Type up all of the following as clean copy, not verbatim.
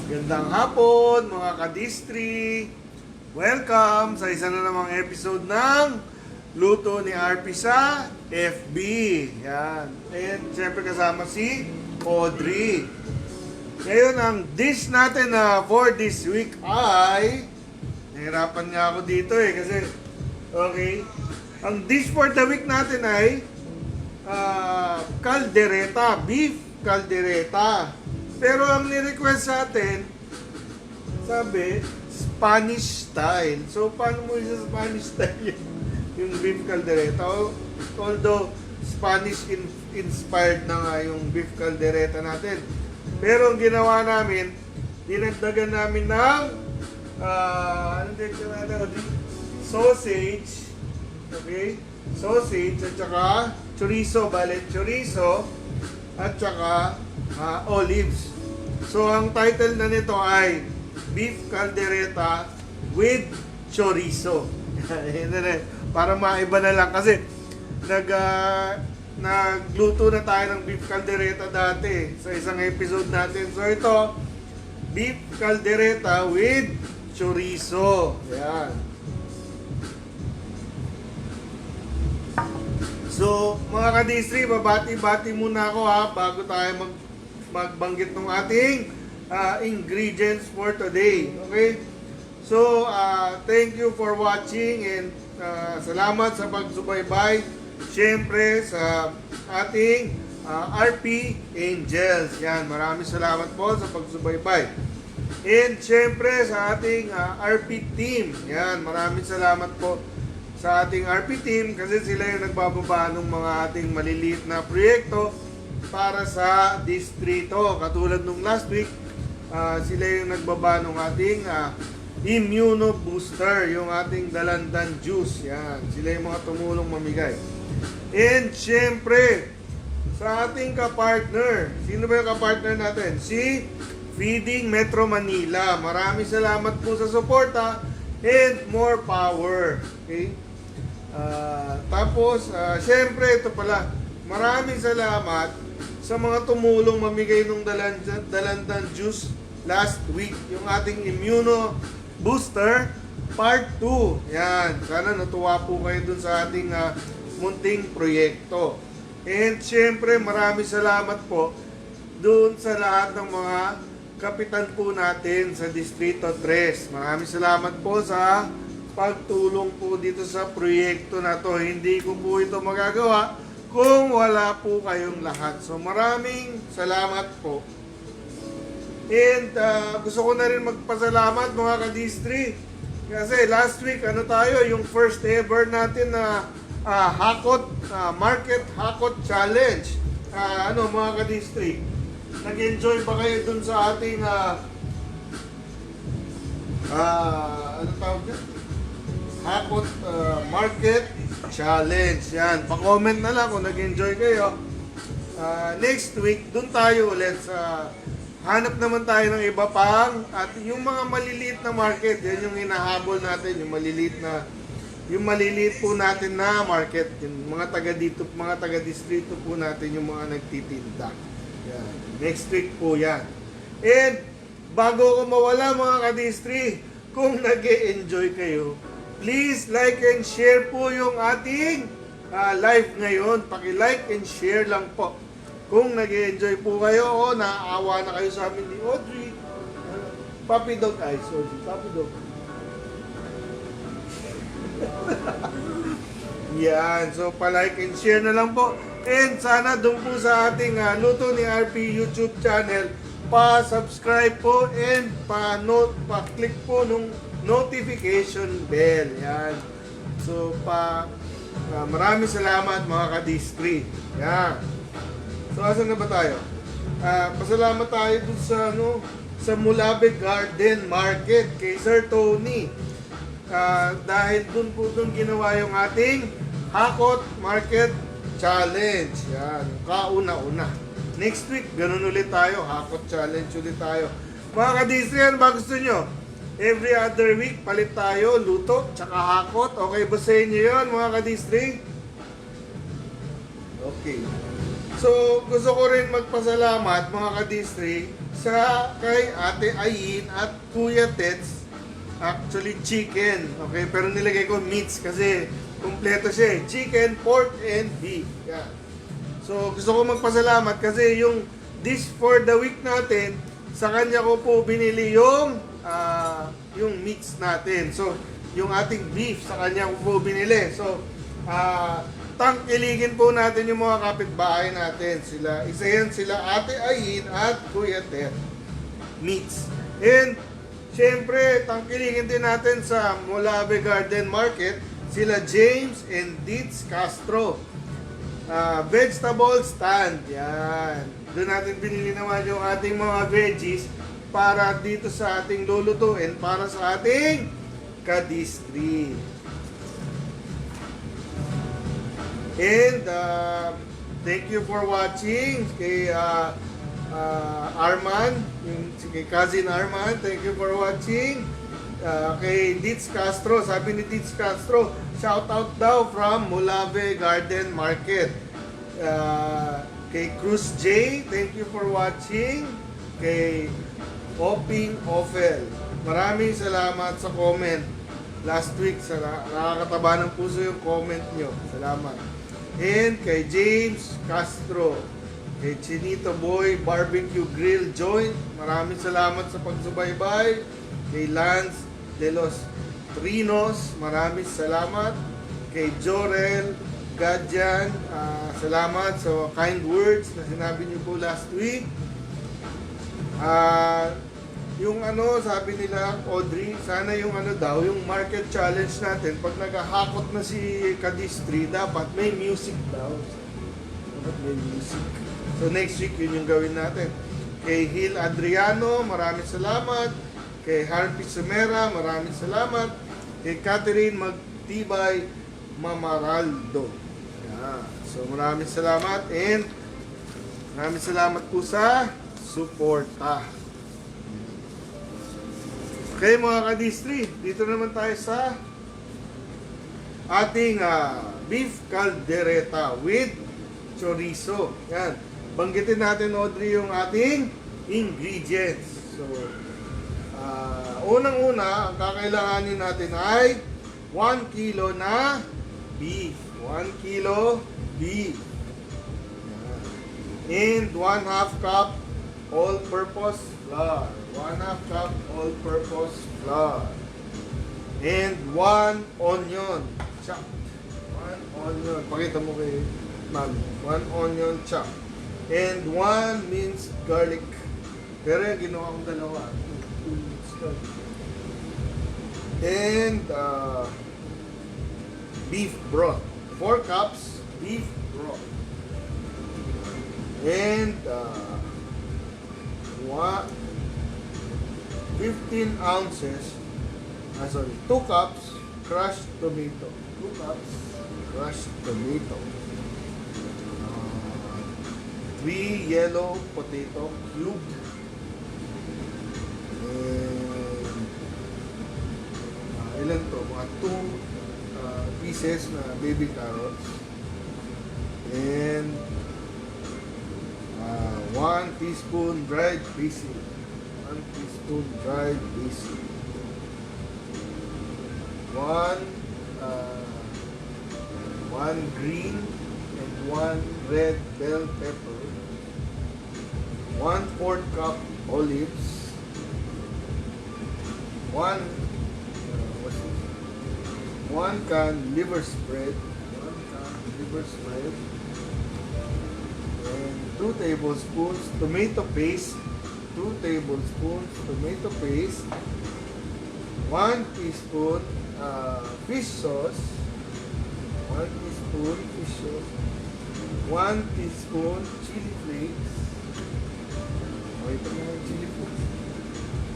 Gandang hapon mga kadistri. Welcome sa isa na namang episode ng Luto ni RP sa FB. Yan. And syempre kasama si Audrey. Ngayon ang dish natin for this week ay nahirapan nga ako dito kasi okay. Ang dish for the week natin ay caldereta, beef caldereta. Pero ang ni-request sa atin, sabi, Spanish style. So, paano mo sa Spanish style yung beef caldereta? Although, Spanish inspired na nga yung beef caldereta natin. Pero ang ginawa namin, dinagdagan namin ng sausage, okay? Sausage at saka chorizo, chorizo at saka olives. So, ang title na nito ay Beef Caldereta with Chorizo. Para maiba na lang kasi nagluto na tayo ng beef caldereta dati sa isang episode natin. So, ito, beef caldereta with chorizo. Ayan. So, mga kadistri, babati-bati muna ako bago tayo magbanggit ng ating ingredients for today. Okay? So, thank you for watching and salamat sa pagsubaybay. Siyempre sa ating RP Angels. Yan, maraming salamat po sa pagsubaybay. And siyempre sa ating RP team. Yan, maraming salamat po sa ating RP team kasi sila yung nagbababa ng mga ating maliliit na proyekto para sa distrito. Katulad nung last week, sila yung nagbaba ng ating immuno booster, yung ating dalandan juice. Yan, sila yung mga tumulong mamigay. And syempre, sa ating kapartner, sino ba yung kapartner natin? Si Feeding Metro Manila. Maraming salamat po sa suporta and more power. Okay? Tapos, syempre, ito pala, maraming salamat sa mga tumulong mamigay ng dalandan juice last week. Yung ating immuno booster part 2. Yan. Sana natuwa po kayo dun sa ating munting proyekto. And syempre maraming salamat po dun sa lahat ng mga kapitan po natin sa Distrito 3. Maraming salamat po sa pagtulong po dito sa proyekto na to. Hindi ko po ito magagawa kung wala po kayong lahat. So maraming salamat po. And gusto ko na rin magpasalamat mga kadistri. Kasi last week, tayo, yung first ever natin na Market Hakot Challenge. Mga kadistri, nag-enjoy ba kayo dun sa ating tawag dyan? Hakot Market Challenge. Yan, pa-comment na lang kung nag-enjoy kayo. Next week, dun tayo ulit sa hanap naman tayo ng iba pang at yung mga maliliit na market, yan yung hinahabol natin, yung maliliit po natin na market, yung mga taga dito, mga taga distrito po natin, yung mga nagtitinda. Yan. Next week po yan. And bago ko mawala mga kadistri, kung nag-e-enjoy kayo, please like and share po yung ating live ngayon. Paki-like and share lang po. Kung nag-enjoy po kayo o naaawa na kayo sa amin ni Audrey, puppy dog eyes, Audrey, puppy dog. Yan, so pa-like and share na lang po. And sana doon po sa ating Luto ni RP YouTube channel, pa-subscribe po and pa-click po nung notification bell. Yan. So maraming salamat mga kadistri. Yan. So, asan na ba tayo? Pasalamat tayo dun sa Mulabe Garden Market kay Sir Tony. Dahil dun ginawa yung ating Hakot Market Challenge. Yan, kauna-una. Next week, ganun ulit tayo. Hakot Challenge ulit tayo. Mga kadistri, ano ba gusto nyo? Every other week, palit tayo, luto, tsaka hakot. Okay ba sa inyo yun, mga kadistri? Okay. So, gusto ko rin magpasalamat mga ka-district sa kay Ate Ayin at Kuya Teds. Actually, chicken. Okay, pero nilagay ko meats kasi kumpleto siya eh. Chicken, pork, and beef. Yan. So, gusto ko magpasalamat kasi yung dish for the week natin, sa kanya ko po binili yung meats natin. So, yung ating beef, sa kanya ko po binili. So, tangkiligin po natin yung mga kapitbahay natin. Isa yan sila Ate Ayin at Kuya Ted. Meats. And, syempre, tangkiligin din natin sa Molave Garden Market, sila James and Ditz Castro. Vegetable stand. Yan. Doon natin binili naman yung ating mga veggies para dito sa ating lulutuin para sa ating kadistri. And thank you for watching kay Arman, kay cousin Arman, thank you for watching. Kay Ditz Castro, sabi ni Ditz Castro, shout out daw from Molave Garden Market. Kay Cruz J, thank you for watching. Kay Oping Ofel, maraming salamat sa comment last week. Nakakataba ng puso yung comment nyo, salamat. And kay James Castro, kay Chinito Boy Barbecue Grill Joint, maraming salamat sa pagsubaybay. Kay Lance de los Trinos, maraming salamat. Kay Jorel Gadjan, salamat sa kind words na sinabi niyo po last week. Yung sabi nila, Audrey, sana yung yung market challenge natin, pag naghahakot na si Kadistri, dapat may music daw. Dapat may music. So next week, yun yung gawin natin. Kay Hil Adriano, maraming salamat. Kay Harvey Sumera, maraming salamat. Kay Catherine Magtibay Mamaraldo. Yeah. So maraming salamat and maraming salamat po sa suporta. Okay mga kadistri, dito naman tayo sa ating beef caldereta with chorizo. Yan. Banggitin natin, Audrey, yung ating ingredients. So, unang-una, ang kakailanganin natin ay 1 kilo na beef. 1 kilo beef. And 1/2 cup all-purpose flour. 1/2 cup all-purpose flour. And 1 onion chopped. 1 onion. Pakita mo kay ma'am. 1 onion chopped. And 1 minced garlic. Pero yung ginawa kong dalawa. And beef broth. 4 cups beef broth. And 15 ounces, 2 cups crushed tomato. 2 cups crushed tomato. 3 yellow potato cube. And ilan to? Mga 2 pieces na baby carrots. And 1 teaspoon dried basil. 1 teaspoon dried basil. 1 green and 1 red bell pepper. 1/4 cup olives. 1 can liver spread. 1 can liver spread. And 2 tablespoons tomato paste. 2 tablespoons tomato paste. 1 teaspoon fish sauce. 1 teaspoon fish sauce. 1 teaspoon chili flakes. Ito na yung chili flakes.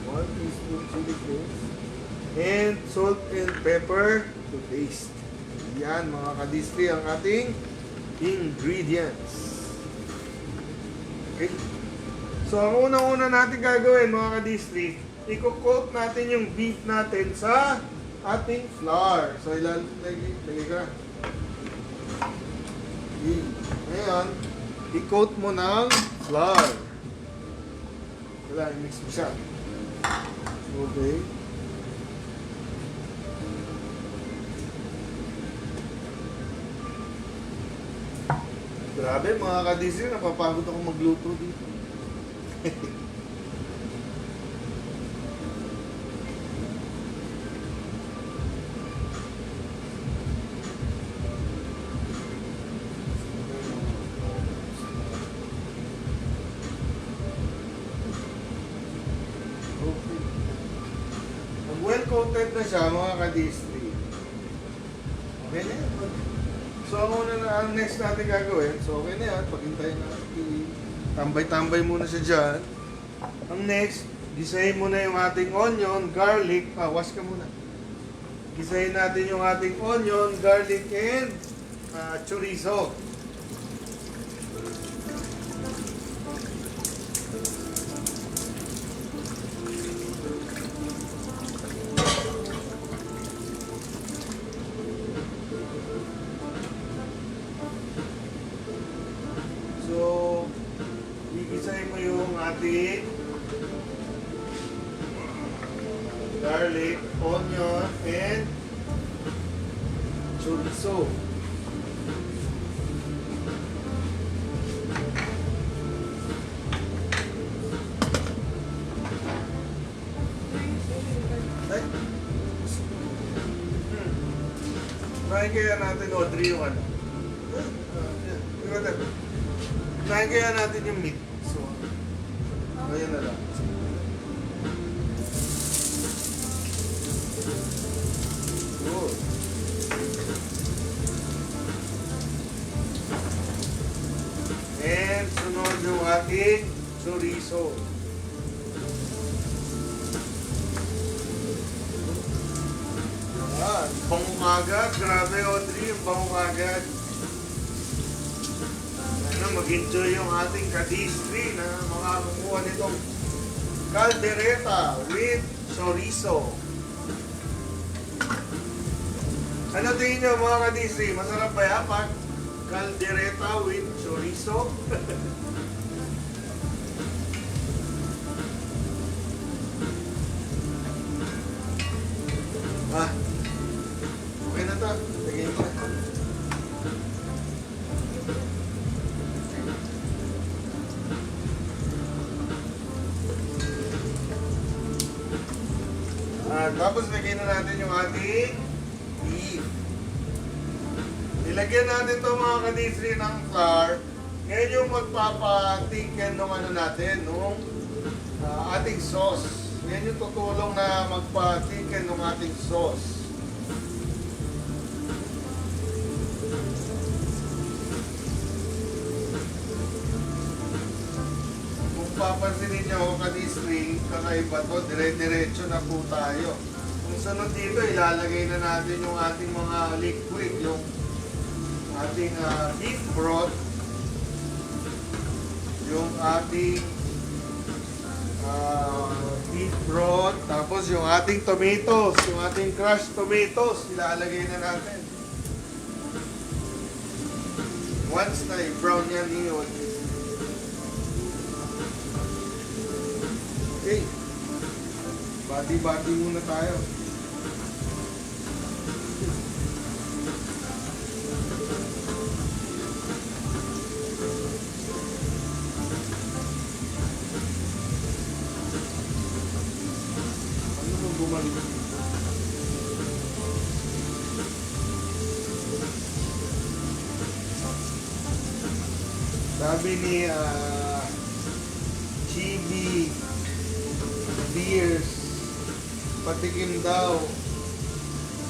1 teaspoon chili flakes. And salt and pepper to taste. Yan mga kadistri ang ating ingredients. Okay. So, ang unang-una natin gagawin mga kadistri, i-coat natin yung beef natin sa ating flour. So, lagay ka. Okay. Ngayon, I-coat mo ng flour. Wala, i-mix mo siya. Okay. Grabe mga kadisir, napapagod ako magluto dito. Okay. Pag well coated na siya mga kadistri, okay na yan. So ang next natin gagawin, so okay na yan, paghintayin natin, tambay-tambay muna siya dyan. Ang next, gisahin muna yung ating onion, garlic, wash ka muna. Gisahin natin yung ating onion, garlic, and chorizo. So, gigisahin mo yung ating garlic, onion, and chorizo. Ay. Try kaya natin, Audrey, yung ano. Try kaya natin yung meat. So, ayan na lang. Good. And sunod yung ating chorizo. Yan. Bango agad. Grabe, Audrey. Yung bango agad. Mag-enjoy yung ating kadistri na makakakuha nitong caldereta with chorizo. Ano tingin nyo mga kadistri? Masarap ba yan pag caldereta with chorizo? Okay na to. Lagay mo na. Tapos lagyan na natin yung ating beef. Ilagyan natin to mga kadisri ng flour. Ngayon yung magpapatiken ng ano natin, nung ating sauce. Ngayon yung tutulong na magpatiken ng ating sauce. Papansinin nyo ako kadisri, kakaiba to, dire-diretso na po tayo. Kung sunod dito, ilalagay na natin yung ating mga liquid, yung ating beef broth, yung ating beef broth, tapos yung ating tomatoes, yung ating crushed tomatoes, ilalagay na natin. Once na i-brown yan yun. Okay. Bati-bati muna tayo. Ano bang bumalik? Sabi ni Chibi Beers, patikim daw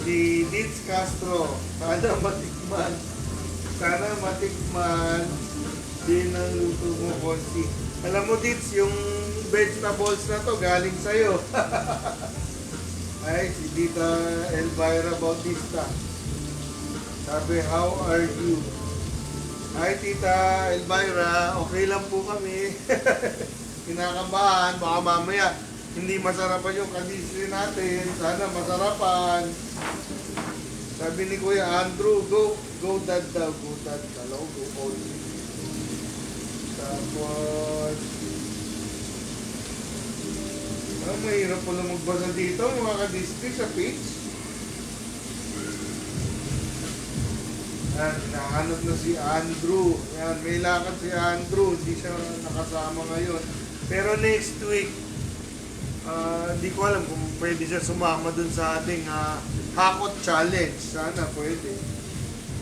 si Ditz Castro. Sana matikman din ang luto mo, Konsi. Alam mo, Ditz, yung vegetables na to galing sa'yo. Ay, si Tita Elvira Bautista. Sabi, how are you? Hi, Tita Elvira. Okay lang po kami. Kinakabahan, baka mamaya hindi masarapan yung kadisri natin. Sana masarapan. Sabi ni Kuya Andrew, go dad daw, go dad. Hello, go all. Tapos, mahirap pala magbasa dito mga ka-distri sa page. Yan, nahanap na si Andrew. Yan, may lakad si Andrew. Hindi siya nakasama ngayon. Pero next week, hindi ko alam kung pwede siya sumama dun sa ating hakot challenge. Sana pwede.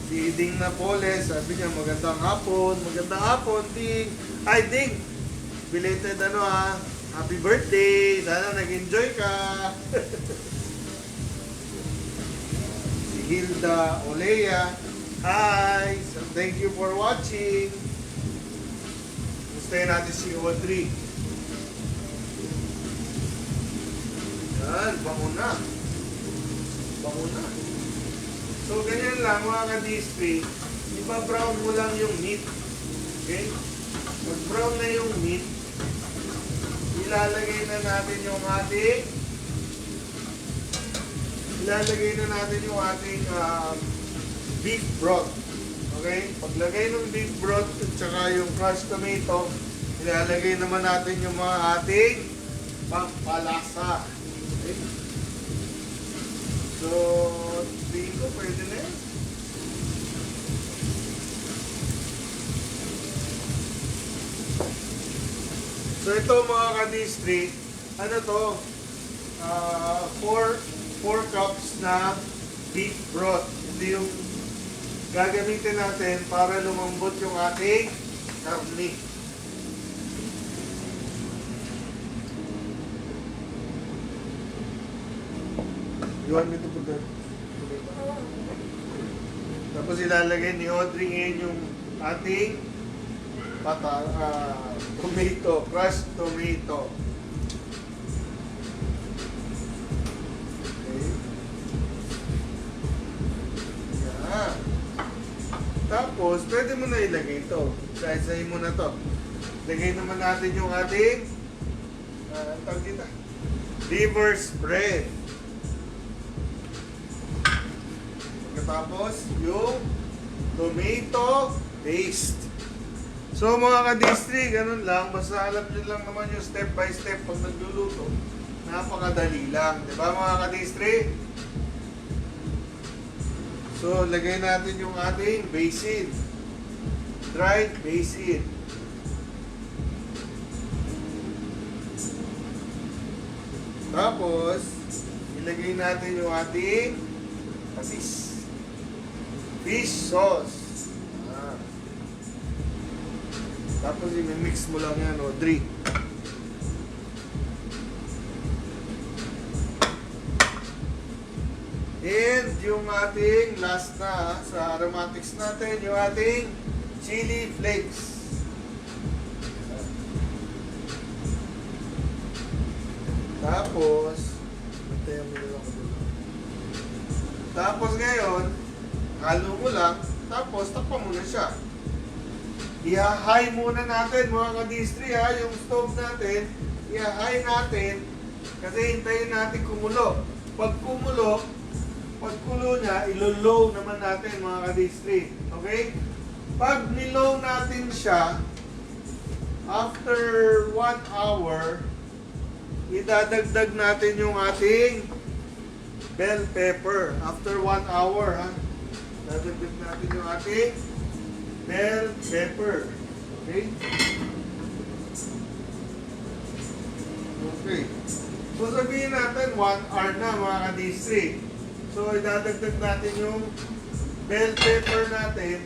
Si Ding Napoles, sabi niya magandang hapon. Magandang hapon, Ding. Ay, Ding. Belated happy birthday. Sana nag-enjoy ka. Si Hilda Olea. Hi! So thank you for watching. Gustahin natin si Audrey. Yan, bango na. Bango na. So ganyan lang mga ka-distri. Ipa-brown mo lang yung meat. Okay? Pag-brown na yung meat, ilalagay na natin yung ating beef broth. Okay? Paglagay ng beef broth at saka yung crushed tomato, ilalagay naman natin yung mga ating pampalasa. Okay? So, tingin ko pwede na yan. So, ito mga ka-distri, ano to? 4 cups na beef broth. Ito yung gagamitin natin para lumambot yung ating karne. You want me to put that? Tapos ilalagay ni Audrey ngayon yung ating tomato, crushed tomato. Okay. Yan. Tapos, pwede mo na ilagay ito. Isa-isahin mo na to. Lagay naman natin yung ating tawag dito, liver spread. Pagkatapos, yung tomato paste. So mga ka-distri, ganun lang. Basta alam nyo lang naman yung step by step pag nagluluto. Napakadali lang. Diba mga ka-distri? So, lagay natin yung ating basil. Dried basil. Tapos, ilagay natin yung ating patis. Fish sauce. Tapos, i-mix mo lang yan, Audrey. And yung ating last na sa aromatics natin, yung ating chili flakes. Tapos, ngayon, halo mo lang, tapos takpan mo na siya. I-high muna natin mga ka-distri yung stove natin, i-high natin kasi hintayin natin kumulo. Pag kumulo niya, ilo-low naman natin mga ka-distri. Okay? Pag nilow natin siya, after 1 hour, idadagdag natin yung ating bell pepper. After 1 hour, dadagdag natin yung ating bell pepper. Okay? Okay. So sabihin natin 1 hour na mga ka-distri. So, idadagdag natin yung bell pepper natin.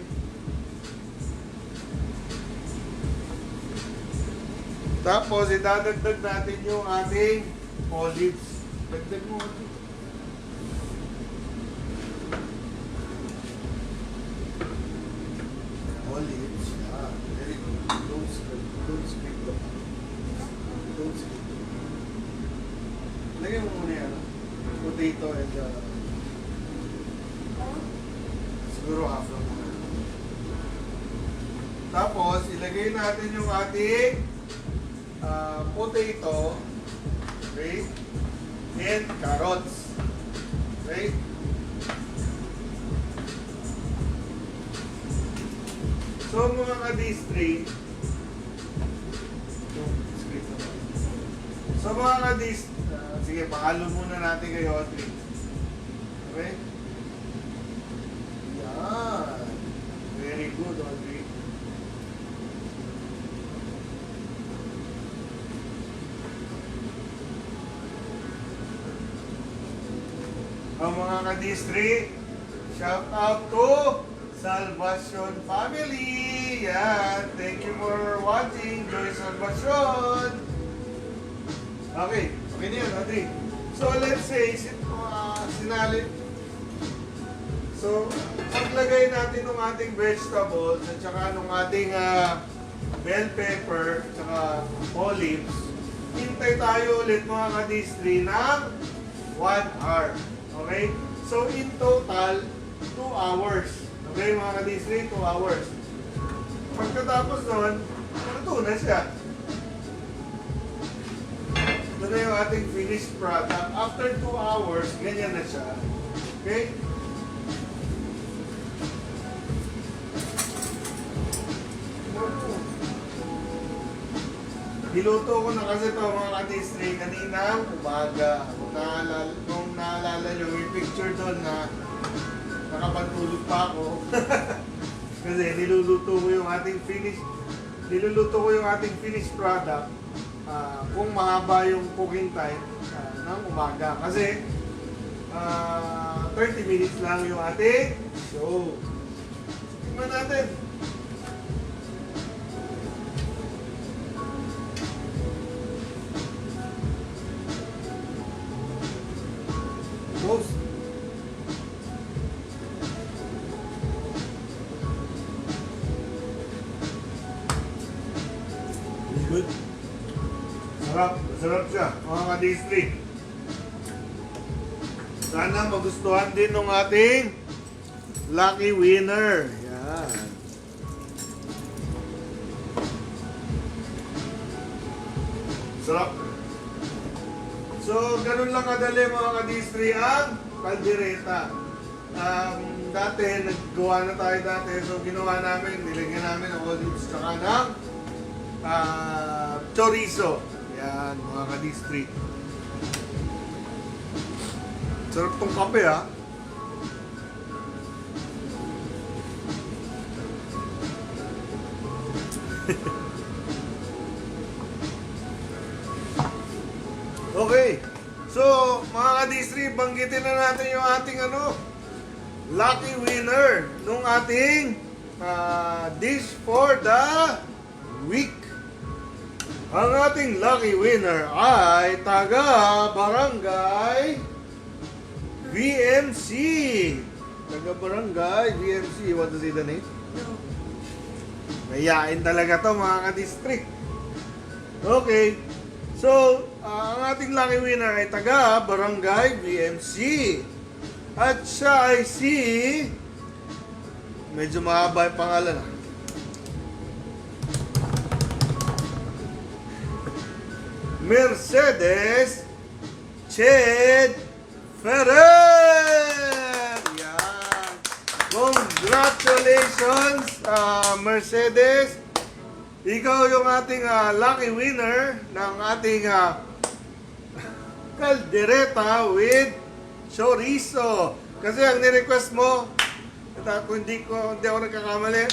Tapos, idadagdag natin yung ating olives. Dagdag mo. Olives. Very good. Don't speak. Don't speak. Lagyan mo muna yan. Potato and siguro half lang muna. Tapos, ilagay natin yung ating potato, okay, and carrots, okay. So mga ka-distri, So mga kadis, sige, pakalo muna natin kayo, Audrey. Okay? Yan. Very good, Audrey. Ang mga kadistri, shout out to Salvacion family. Yan. Thank you for watching. Joy Salvacion. Okay. Okay na yun, Audrey. So, let's say, sinali. So, paglagay natin ng ating vegetables at saka ng ating bell pepper at saka olives, hintay tayo ulit mga kadistri ng 1 hour. Okay? So, in total, 2 hours. Okay, mga kadistri, 2 hours. Pagkatapos nun, luto na siya. Ito na yung ating finished product. After 2 hours, ganyan na siya. Okay? Niluto ko na kasi ito mga kadistri kaninang umaga. Kung naalala nyo, may picture doon na nakapagtulog pa ako. Kasi niluluto ko yung ating finished product kung mahaba yung cooking time ng umaga. Kasi 30 minutes lang yung ating show. Tingnan natin. Close. Good. Sarap siya, mga ka-distri. Sana magustuhan din ng ating lucky winner. Yan. Sarap. So, ganun lang kadali mga ka-distri ang kaldereta. Dati, naggawa na tayo dati. So, ginawa namin, nilagyan namin ng olives tsaka ng chorizo. Yan, mga ka-distri. Sarap tong kape, ha? Okay. So, mga ka-distri, banggitin na natin yung ating lucky winner nung ating dish for the week. Ang ating lucky winner ay taga Barangay VMC. Taga Barangay VMC. You want to see the name? No. Mayayain talaga to mga ka-distri. Okay. So, ang ating lucky winner ay taga Barangay VMC. At siya ay si... Medyo mahaba yung pangalan. Mercedes Ched Ferrer! Yan! Congratulations, Mercedes! Ikaw yung ating lucky winner ng ating kaldereta with chorizo. Kasi ang nirequest mo, kung hindi ako nagkakamali,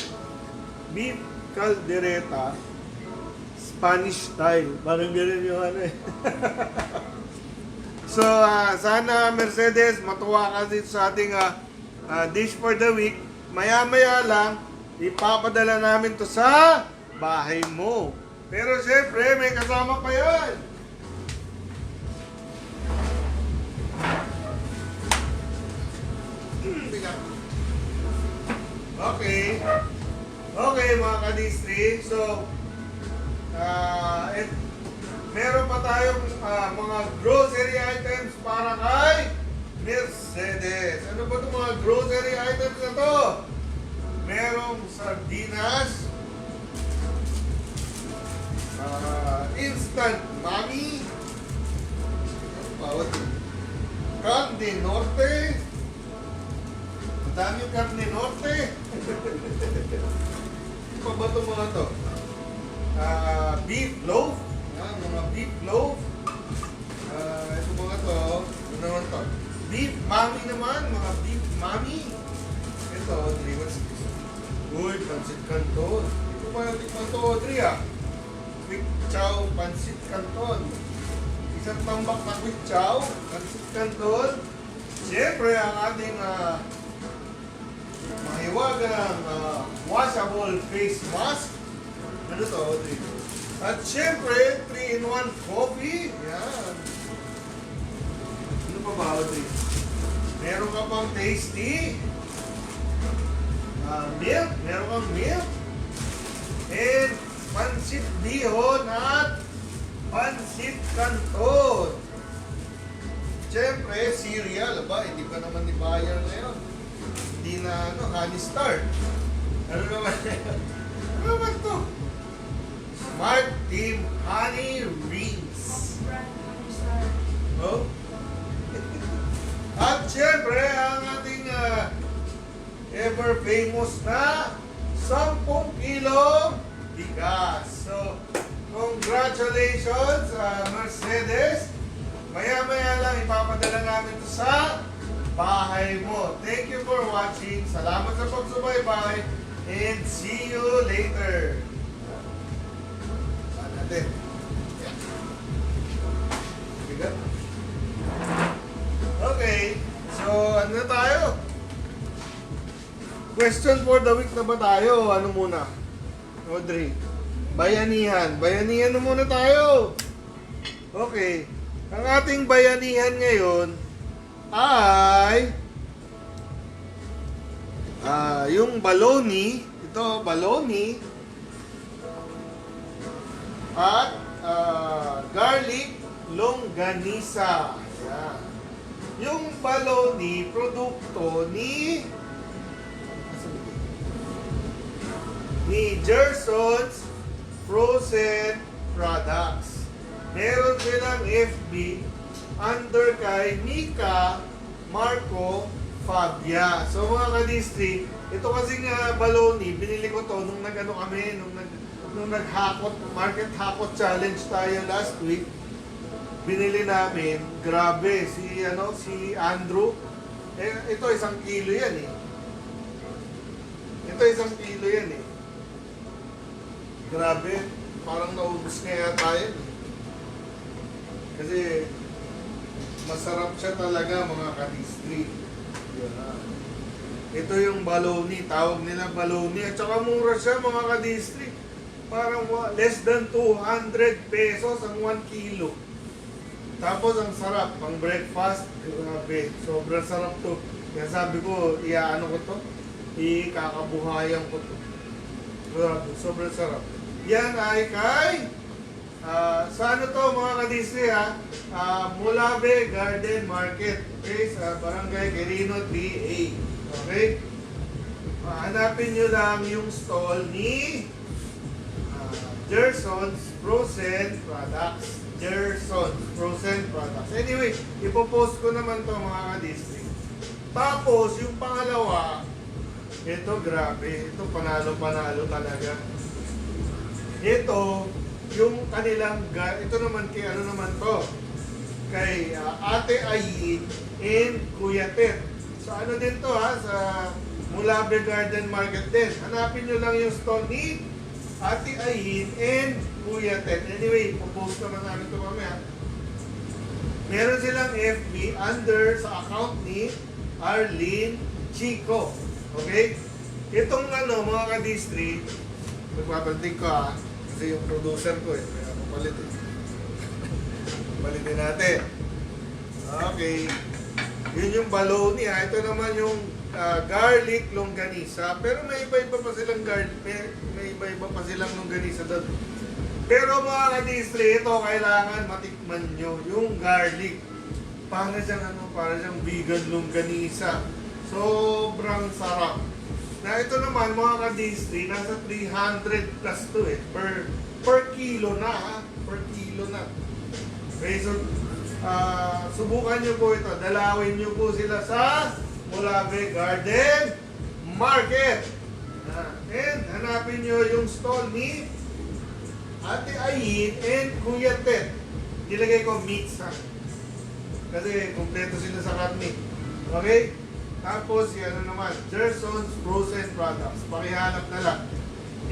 beef caldereta, Spanish style. Parang ganun yung So, sana Mercedes, matuwa ka dito sa ating dish for the week. Maya-maya lang, ipapadala namin to sa bahay mo. Pero syempre, may kasama pa yan. Okay. Okay, mga ka-distri. So, meron pa tayong mga grocery items para kay Mercedes. Ano ba itong mga grocery items na to? Merong sardinas, instant mami, carne norte, ang dami yung carne norte. Ano ba itong mga to? Beef loaf, mga beef loaf, mami naman, mga beef mami. Ito, Audrey, what's this? Uy, pansit canton. Hindi ko pa natikman to, Audrey ah. Quick chow, pansit canton. Isang tambak na quick chow, pansit canton. Siyempre, ang ating mahiwagang washable face mask. Ano to, Audrey? At siyempre, 3-in-1 coffee. Yan. Ano pa ba, Audrey? Meron ka pang tasty. Milk. Meron kang milk. And pansit bihon at pansit canton. Siyempre, cereal. Aba, hindi pa naman ni Bayer ngayon. Hindi na, honey star. Ano naman? Ano naman to? Smart Team Honey Rings. Oh? At syempre, ang ating ever famous na 10 kilo bigas. So, congratulations, Mercedes. Maya-maya lang ipapadala namin ito sa bahay mo. Thank you for watching. Salamat sa pagsubaybay. And see you later. Saan natin? Bigat. Okay. So, ano na tayo? Question for the week na ba tayo? Ano muna? Audrey. Bayanihan. Bayanihan na muna tayo. Okay. Ang ating bayanihan ngayon ay yung baloney. Ito, baloney. At garlic longganisa. Yan. Yung baloney, produkto ni Gerson's Frozen Products. Meron silang FB under kay Mika Marco Fabia. So mga ka-district, ito kasi nga baloney, binili ko to nung nag-ano kami, nung nag-hakot, market hakot challenge tayo last week. Binili namin, grabe, si Andrew, ito 1 kilo yan eh. Ito 1 kilo yan eh. Grabe, parang naubos nga yata yun. Kasi masarap siya talaga mga ka-district. Ito yung baloney, tawag nila baloney. At saka mura siya mga ka-district. Parang less than 200 pesos ang 1 kilo. Tapos ang sarap, pang breakfast, grabe, sobrang sarap to. Kaya sabi ko, iaano ko to, ikakabuhayan ko to. Grabe, sobrang sarap. Yan ay kay, sa ano to mga ka-Disney ha, Mulabe Garden Market, okay, sa Barangay Quirino 3A. Okay? Hanapin nyo lang yung stall ni Gerson's Frozen Products. Gerson's Frozen Products. Anyway, ipopost ko naman to mga ka-district. Tapos, yung pangalawa, ito grabe. Ito panalo-panalo talaga. Ito, yung kanilang, ito naman kay ano naman to? Kay Ate Ayin and Kuya Ted. So ano din to ha? Sa Mulabe Garden Market din. Hanapin nyo lang yung stall ni Ate Ayin and Kuya Ted. Anyway, popost naman namin ito mamaya. Meron silang FB under sa account ni Arlene Chico. Okay? Itong mga ka-district, magpapanting ko ha, kasi yung producer ko kaya papalit palitin natin. Okay. Yun yung baloney ha. Ito naman yung garlic longganisa. Pero may iba-iba pa silang garlic. May iba-iba pa silang longganisa doon. Pero mga ka-district, ito kailangan matikman nyo. Yung garlic. Para siyang vegan longganisa. Sobrang sarap. Na ito naman mga ka-district, nasa 300 plus to eh. Per kilo na ha. Per kilo na. Okay, so subukan nyo po ito. Dalawin nyo po sila sa Mulabe Garden Market. And hanapin nyo yung stall ni Ate Ayin and Kuya Ted. Nilagay ko meats ha. Kasi kumpleto sila sa karne. Okay? Tapos, yan naman, Gerson's Frozen Products. Pakihanap na lang.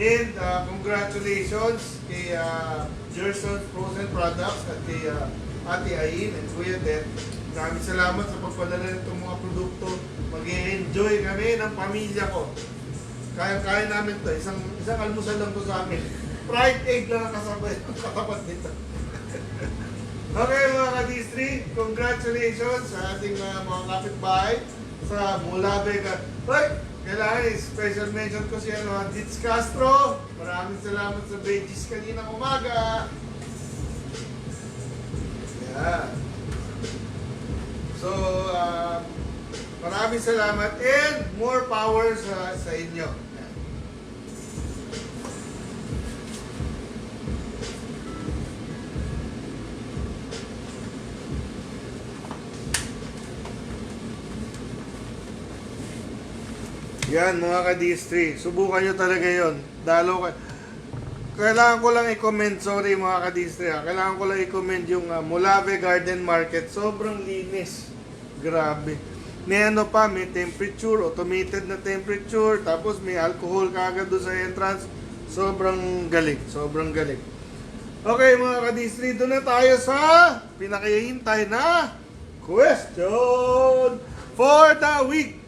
And congratulations kay Gerson's Frozen Products at kay Ate Ain and Kuya Ted. Maraming salamat sa pagpadala nitong mga produkto. Mag-i-enjoy kami ng pamilya ko. Kaya namin to. Isang almusal lang to sa amin. Fried egg lang ang katapat nito. Okay mga ka-D3, congratulations sa ating mga kapitbahay sa Mulabe. Hoy, kailangan special mention ko si Dits Castro. Maraming salamat sa veggies kaninang umaga. Yeah. So, maraming salamat and more power sa inyo. Yan mga ka-DS3, subukan nyo talaga yon. Kailangan ko lang i-comment, sorry mga ka-DS3 kailangan ko lang i-comment yung Mulave Garden Market. Sobrang linis. Grabe. May pa, may temperature, automated na temperature, tapos may alcohol kagad doon sa entrance. Sobrang galing, sobrang galing. Okay mga ka-DS3, doon na tayo sa pinakahihintay na question for the week.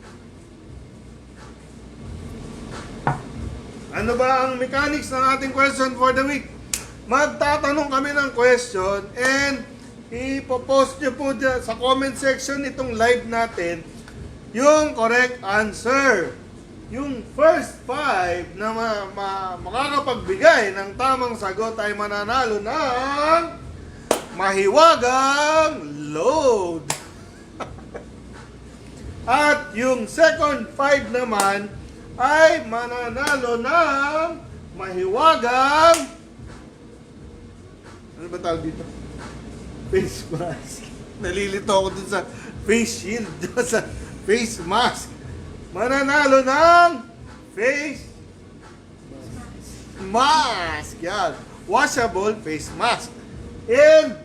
Ano ba ang mechanics ng ating question for the week? Magtatanong kami ng question and ipopost nyo po dyan sa comment section itong live natin yung correct answer. Yung first 5 na makakapagbigay ng tamang sagot ay mananalo ng mahiwagang load. At yung second 5 naman ay mananalo ng mahiwagang, ano ba tawag dito? Face mask. Nalilito ako dun sa face shield, sa face mask. Mananalo ng face mask. Yan. Washable face mask. And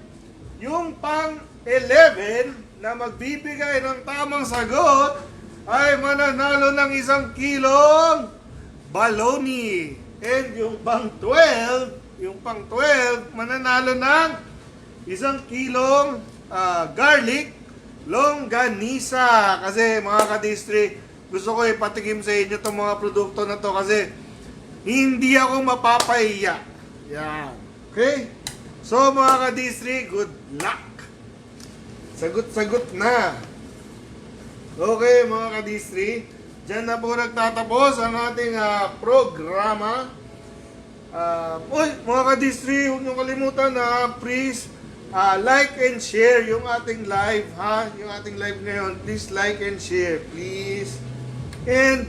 yung pang 11 na magbibigay ng tamang sagot ay mananalo ng 1 kilong baloney. And yung pang 12, mananalo ng 1 kilong garlic longganisa. Kasi mga ka-district, gusto ko ipatikim sa inyo itong mga produkto na to kasi hindi ako mapapahiya. Yan. Okay? So mga ka-district, good luck. Sagot-sagot na. Okay mga ka-D3, dyan na po nagtatapos ang ating programa. Mga ka-D3, huwag nyo kalimutan na please like and share yung ating live. Yung ating live ngayon, please like and share, please. And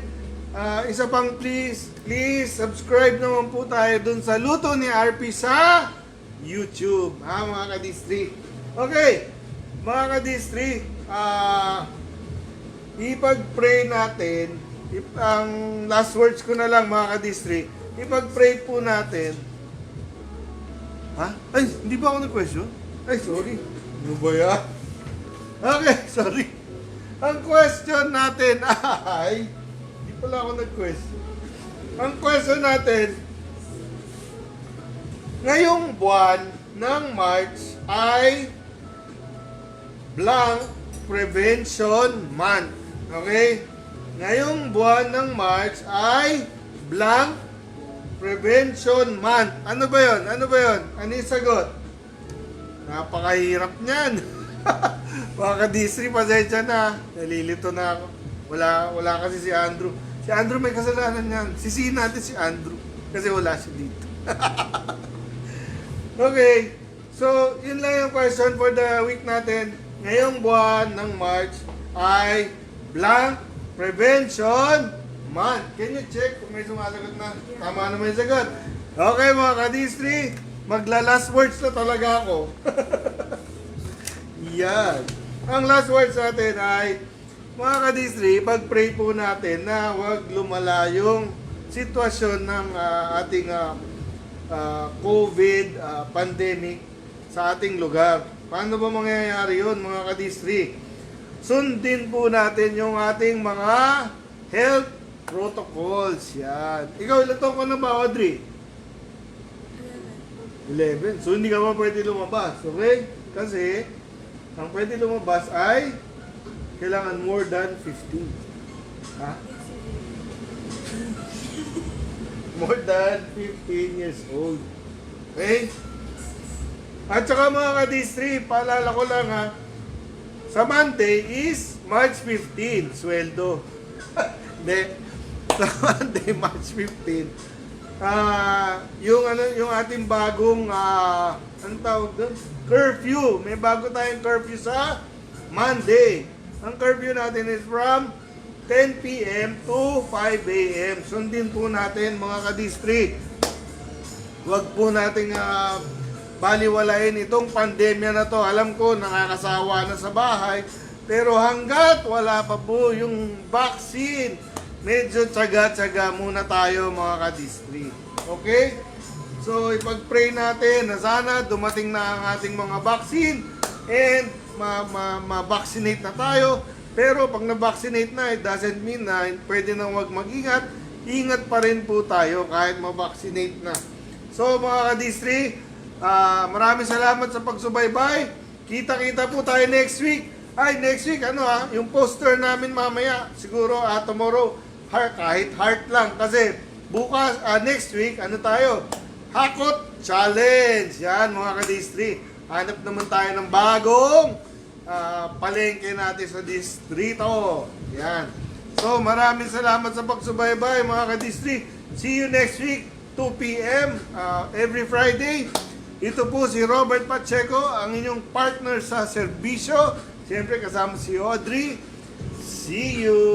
isa pang please subscribe naman po tayo dun sa Luto ni RP sa YouTube. Mga ka-D3. Okay, mga ka-D3, ipag-pray natin, ang last words ko na lang mga ka-district, ipag-pray po natin. Ay, hindi ba ako nag-question? Ay, sorry. Ano ba yan? Okay, sorry. Ang question natin ay, hindi pala ako nag-question. Ang question natin, ngayong buwan ng March ay blank Prevention Month. Okay? Ngayong buwan ng March ay blank Prevention Month. Ano ba yun? Ano yung sagot? Napakahirap niyan. Mga ka-D3, pasensya na. Nalilito na ako. Wala kasi si Andrew. Si Andrew may kasalanan niyan. Sisihin natin si Andrew. Kasi wala siya dito. Okay. So, yun lang yung question for the week natin. Ngayong buwan ng March ay blank Prevention Month. Can you check kung may sumalagot na? Tama naman yung sagot. Okay mga ka-D3, magla-last words na talaga ako. Yan. Ang last words natin ay, mga ka-D3, pag-pray po natin na huwag lumala yung sitwasyon ng ating COVID pandemic sa ating lugar. Paano ba mangyayari yun mga ka-D3? sundin po natin yung ating mga health protocols. Yan. Ikaw, ilan taon ka na ba, Audrey? 11. So, hindi ka pa pwede lumabas. Okay? Kasi, ang pwede lumabas ay kailangan more than 15. Ha? More than 15 years old. Okay? At saka mga ka-distri, paalala ko lang ha, sa Monday is March 15, sweldo. Hindi. Sa Monday, March 15. Yung ating bagong anong tawag doon? Curfew. May bago tayong curfew sa Monday. Ang curfew natin is from 10 p.m. to 5 a.m. Sundin po natin mga ka-distri. Huwag po nating baliwalain itong pandemya na to. Alam ko nakakasawa na sa bahay, pero hanggat wala pa po yung vaccine, medyo tsaga-tsaga muna tayo mga ka-distri. Okay? So ipag-pray natin na sana dumating na ang ating mga vaccine and ma-vaccinate na tayo. Pero pag na-vaccinate na, it doesn't mean na pwede nang wag mag-ingat. Ingat pa rin po tayo kahit ma-vaccinate na. So mga ka-distri, maraming salamat sa pagsubaybay. Kita-kita po tayo next week. Next week, yung poster namin mamaya, siguro tomorrow, kahit heart lang. Kasi bukas, next week, tayo? Hakot Challenge. Yan mga ka-distri. Hanap naman tayo ng bagong palengke natin sa distrito. Yan. So maraming salamat sa pagsubaybay mga ka-distri. See you next week, 2 p.m. Every Friday. Ito po si Robert Pacheco, ang inyong partner sa serbisyo. Siyempre kasama si Audrey. See you!